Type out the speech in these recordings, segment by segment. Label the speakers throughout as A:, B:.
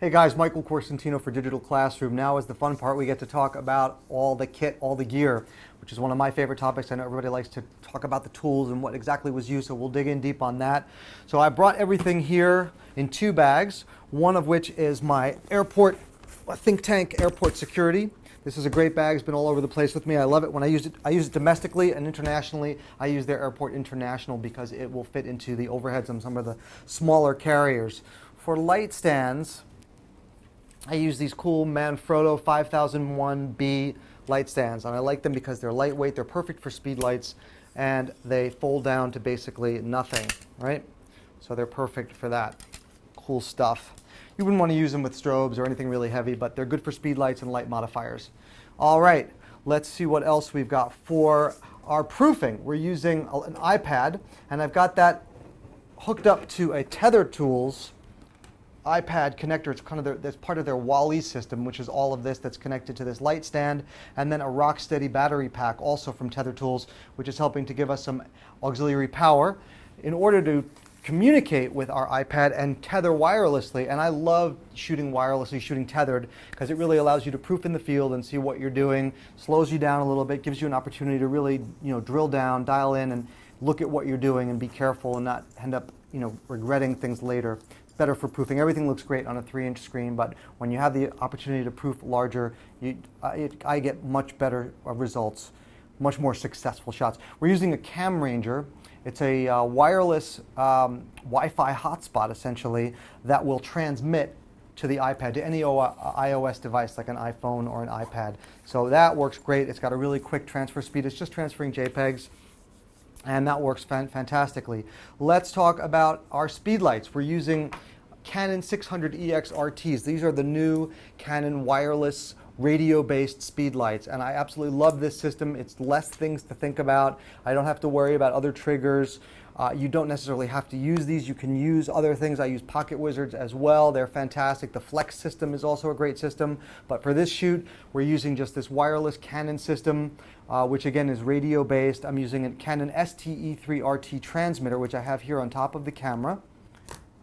A: Hey guys, Michael Corsentino for Digital Classroom. Now is the fun part. We get to talk about all the kit, all the gear, which is one of my favorite topics. I know everybody likes to talk about the tools and what exactly was used, so we'll dig in deep on that. So I brought everything here in 2 bags, one of which is my airport think tank airport security. This is a great bag. It's been all over the place with me. I love it. When I use it domestically and internationally. I use their Airport International because it will fit into the overheads on some of the smaller carriers. For light stands, I use these cool Manfrotto 5001B light stands, and I like them because they're lightweight, they're perfect for speed lights, and they fold down to basically nothing, right? So they're perfect for that. Cool stuff. You wouldn't want to use them with strobes or anything really heavy, but they're good for speed lights and light modifiers. All right, let's see what else we've got for our proofing. We're using an iPad, and I've got that hooked up to a Tether Tools iPad connector. It's kind of that's part of their Wally system, which is all of this that's connected to this light stand, and then a Rocksteady battery pack also from Tether Tools, which is helping to give us some auxiliary power in order to communicate with our iPad and tether wirelessly. And I love shooting wirelessly, shooting tethered, because it really allows you to proof in the field and see what you're doing, slows you down a little bit, gives you an opportunity to really, drill down, dial in, and look at what you're doing and be careful and not end up, regretting things later. Better for proofing. Everything looks great on a 3-inch screen, but when you have the opportunity to proof larger, I get much better results, much more successful shots. We're using a Cam Ranger. It's a wireless Wi-Fi hotspot, essentially, that will transmit to the iPad, to any iOS device like an iPhone or an iPad. So that works great. It's got a really quick transfer speed. It's just transferring JPEGs. And that works fantastically. Let's talk about our speed lights. We're using Canon 600EX RTs. These are the new Canon wireless radio-based speed lights, and I absolutely love this system. It's less things to think about. I don't have to worry about other triggers. You don't necessarily have to use these. You can use other things. I use Pocket Wizards as well. They're fantastic. The Flex system is also a great system, but for this shoot, we're using just this wireless Canon system, which again is radio-based. I'm using a Canon STE3RT transmitter, which I have here on top of the camera.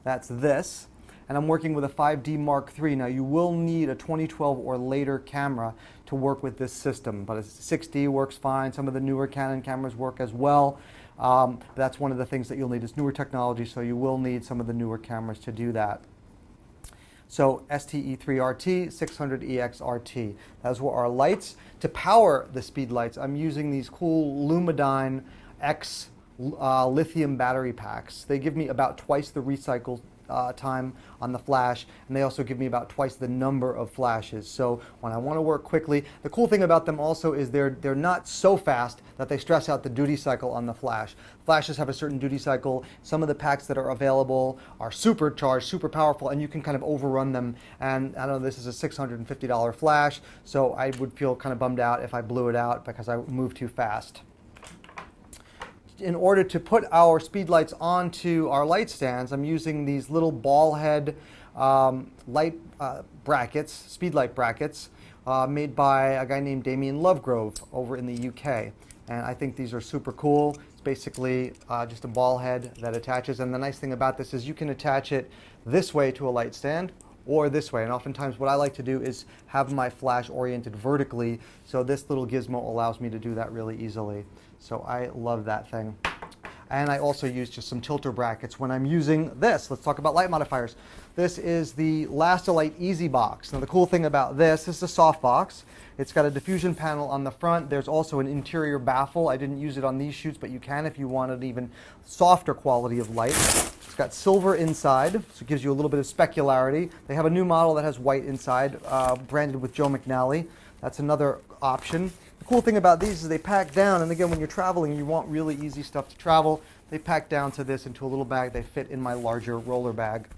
A: That's this. And I'm working with a 5D Mark III. Now, you will need a 2012 or later camera to work with this system, but a 6D works fine. Some of the newer Canon cameras work as well. That's one of the things that you'll need. It's newer technology, so you will need some of the newer cameras to do that. So STE3RT, 600EX-RT. Those were our lights. To power the speed lights, I'm using these cool Lumidyne X lithium battery packs. They give me about twice the recycle time on the flash, and they also give me about twice the number of flashes. So when I want to work quickly, the cool thing about them also is they're not so fast that they stress out the duty cycle on the flash. Flashes have a certain duty cycle. Some of the packs that are available are supercharged, super powerful, and you can kind of overrun them. And I know this is a $650 flash, so I would feel kind of bummed out if I blew it out because I moved too fast. In order to put our speed lights onto our light stands, I'm using these little ball head light brackets, speed light brackets, made by a guy named Damien Lovegrove over in the UK. And I think these are super cool. It's basically just a ball head that attaches. And the nice thing about this is you can attach it this way to a light stand or this way. And oftentimes what I like to do is have my flash oriented vertically. So this little gizmo allows me to do that really easily. So I love that thing. And I also use just some tilter brackets when I'm using this. Let's talk about light modifiers. This is the Lastalite Easy Box. Now the cool thing about this is a soft box. It's got a diffusion panel on the front. There's also an interior baffle. I didn't use it on these shoots, but you can if you want an even softer quality of light. It's got silver inside, so it gives you a little bit of specularity. They have a new model that has white inside, branded with Joe McNally. That's another option. The cool thing about these is they pack down, and again, when you're traveling and you want really easy stuff to travel, they pack down to this into a little bag. They fit in my larger roller bag.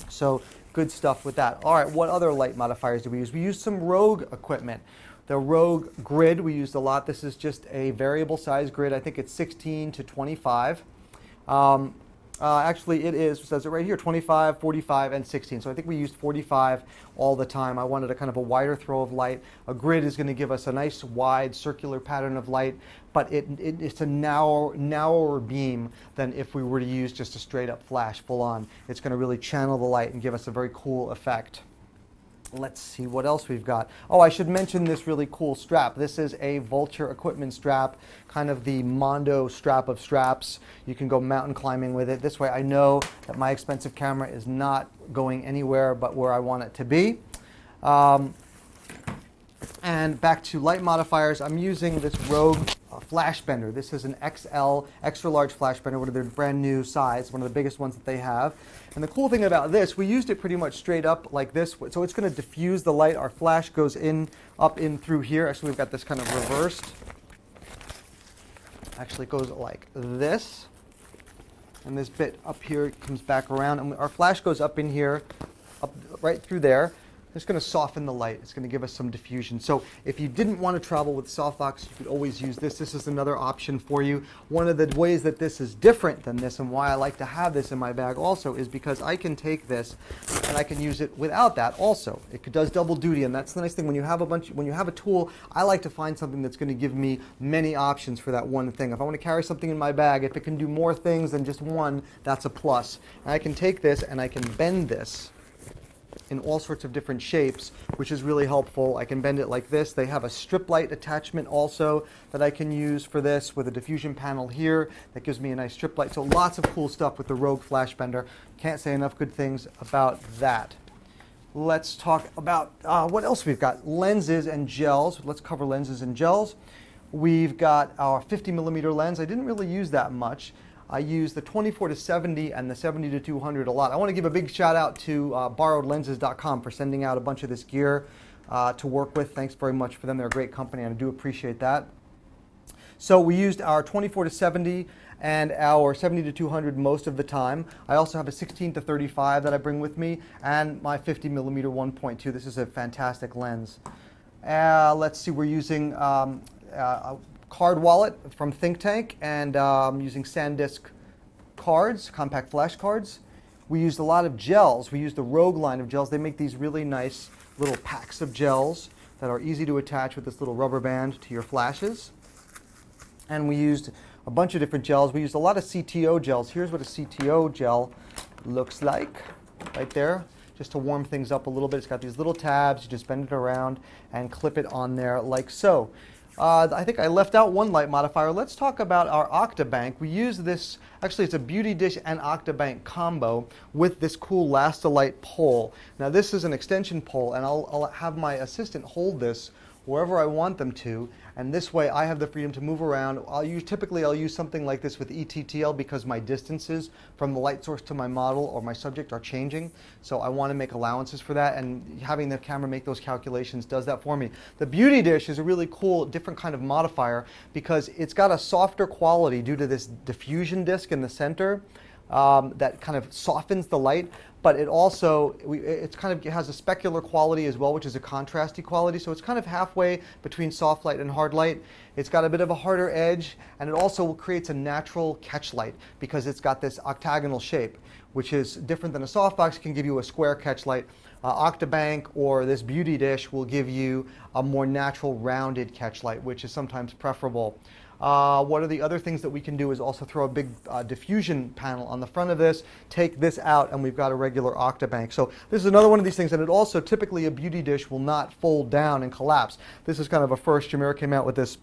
A: So good stuff with that. All right, what other light modifiers do we use? We use some Rogue equipment. The Rogue grid we used a lot. This is just a variable size grid. I think it's 16 to 25. Actually, it says it right here, 25, 45, and 16. So I think we used 45 all the time. I wanted a kind of a wider throw of light. A grid is going to give us a nice wide circular pattern of light, but it's a narrower beam than if we were to use just a straight up flash full on. It's going to really channel the light and give us a very cool effect. Let's see what else we've got. Oh, I should mention this really cool strap. This is a Vulture equipment strap, kind of the Mondo strap of straps. You can go mountain climbing with it. This way I know that my expensive camera is not going anywhere but where I want it to be. And back to light modifiers, I'm using this Rogue flash bender. This is an XL, extra large flash bender, one of their brand new size, one of the biggest ones that they have. And the cool thing about this, we used it pretty much straight up like this, so it's going to diffuse the light. Our flash goes in, up in through here. Actually, we've got this kind of reversed. Actually, it goes like this. And this bit up here comes back around, and our flash goes up in here, up right through there. It's going to soften the light. It's going to give us some diffusion. So if you didn't want to travel with softbox, you could always use this. This is another option for you. One of the ways that this is different than this, and why I like to have this in my bag also, is because I can take this and I can use it without that also. It does double duty, and that's the nice thing. When you have a tool, I like to find something that's going to give me many options for that one thing. If I want to carry something in my bag, if it can do more things than just one, that's a plus. And I can take this and I can bend this in all sorts of different shapes, which is really helpful. I can bend it like this. They have a strip light attachment also that I can use for this with a diffusion panel here that gives me a nice strip light. So lots of cool stuff with the Rogue flash bender. Can't say enough good things about that. Let's talk about what else we've got. Lenses and gels. Let's cover lenses and gels. We've got our 50mm lens. I didn't really use that much. I use the 24-70 and the 70-200 a lot. I want to give a big shout out to borrowedlenses.com for sending out a bunch of this gear to work with. Thanks very much for them. They're a great company, and I do appreciate that. So we used our 24-70 and our 70-200 most of the time. I also have a 16-35 that I bring with me, and my 50mm 1.2. This is a fantastic lens. Let's see, we're using card wallet from Think Tank, and using SanDisk cards, compact flash cards. We used a lot of gels. We used the Rogue line of gels. They make these really nice little packs of gels that are easy to attach with this little rubber band to your flashes. And we used a bunch of different gels. We used a lot of CTO gels. Here's what a CTO gel looks like right there, just to warm things up a little bit. It's got these little tabs. You just bend it around and clip it on there like so. I think I left out one light modifier. Let's talk about our Octabank. We use this, actually it's a Beauty Dish and Octabank combo with this cool Lastolite pole. Now this is an extension pole, and I'll have my assistant hold this wherever I want them to, and this way I have the freedom to move around. Typically I'll use something like this with ETTL because my distances from the light source to my model or my subject are changing, so I want to make allowances for that, and having the camera make those calculations does that for me. The Beauty Dish is a really cool different kind of modifier because it's got a softer quality due to this diffusion disc in the center that kind of softens the light, but it also it has a specular quality as well, which is a contrasty quality. So it's kind of halfway between soft light and hard light. It's got a bit of a harder edge, and it also creates a natural catch light because it's got this octagonal shape, which is different than a softbox. Can give you a square catch light. Octabank or this Beauty Dish will give you a more natural rounded catch light, which is sometimes preferable. What are the other things that we can do is also throw a big diffusion panel on the front of this, take this out, and we've got a regular Octabank. So this is another one of these things, and it also, typically a Beauty Dish will not fold down and collapse. This is kind of a first. Jamira came out with this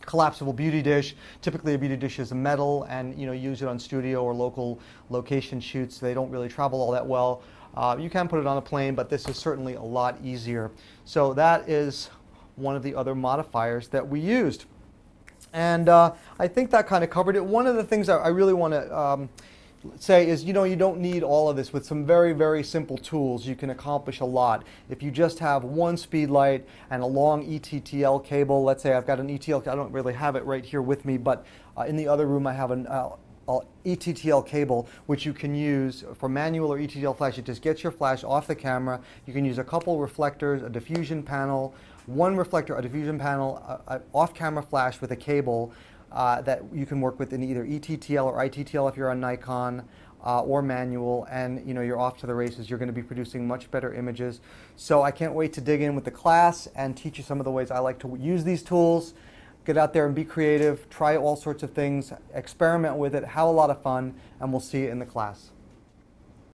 A: collapsible Beauty Dish. Typically a Beauty Dish is a metal, and use it on studio or local location shoots. They don't really travel all that well. You can put it on a plane, but this is certainly a lot easier. So that is one of the other modifiers that we used. And I think that kind of covered it. One of the things I really want to say is, you don't need all of this. With some very, very simple tools, you can accomplish a lot. If you just have one speed light and a long ETTL cable, let's say I've got an ETL, I don't really have it right here with me, but in the other room I have an ETTL cable, which you can use for manual or ETTL flash. It just gets your flash off the camera. You can use a couple reflectors, a diffusion panel, one reflector, a diffusion panel, off-camera flash with a cable. that you can work with in either ETTL or ITTL if you're on Nikon, or manual, and you're off to the races. You're going to be producing much better images. So I can't wait to dig in with the class and teach you some of the ways I like to use these tools. Get out there and be creative, try all sorts of things, experiment with it, have a lot of fun, and we'll see you in the class.